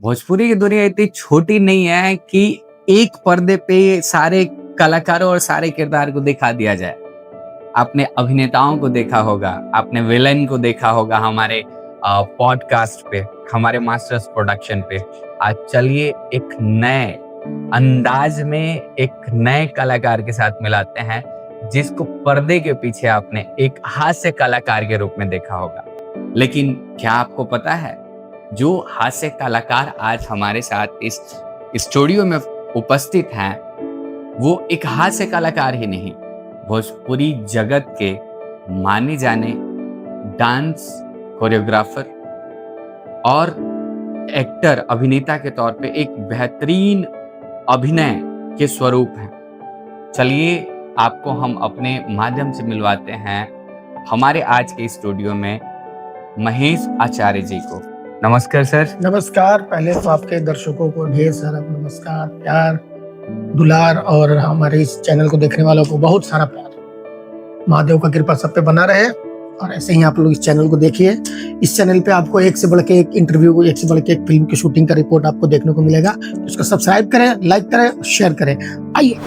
भोजपुरी की दुनिया इतनी छोटी नहीं है कि एक पर्दे पे सारे कलाकारों और सारे किरदार को दिखा दिया जाए। आपने अभिनेताओं को देखा होगा, आपने विलेन को देखा होगा हमारे पॉडकास्ट पे, हमारे मास्टर्स प्रोडक्शन पे। आज चलिए एक नए अंदाज में एक नए कलाकार के साथ मिलाते हैं जिसको पर्दे के पीछे आपने एक हास्य कलाकार के रूप में देखा होगा। लेकिन क्या आपको पता है, जो हास्य कलाकार आज हमारे साथ इस स्टूडियो में उपस्थित हैं, वो एक हास्य कलाकार ही नहीं, भोजपुरी जगत के माने जाने डांस कोरियोग्राफर और एक्टर अभिनेता के तौर पे एक बेहतरीन अभिनय के स्वरूप हैं। चलिए आपको हम अपने माध्यम से मिलवाते हैं हमारे आज के स्टूडियो में महेश आचार्य जी को। नमस्कार सर। नमस्कार। पहले तो आपके दर्शकों को ढेर सारा नमस्कार, प्यार, दुलार और हमारे इस चैनल को देखने वालों को बहुत सारा प्यार। महादेव का कृपा सब पे बना रहे और ऐसे ही आप लोग इस चैनल को देखिए। इस चैनल पे आपको एक से बढ़ के एक इंटरव्यू, एक से बढ़ के एक फिल्म की शूटिंग का रिपोर्ट आपको देखने को मिलेगा। इसको सब्सक्राइब करें, लाइक करें, शेयर करें। आइए।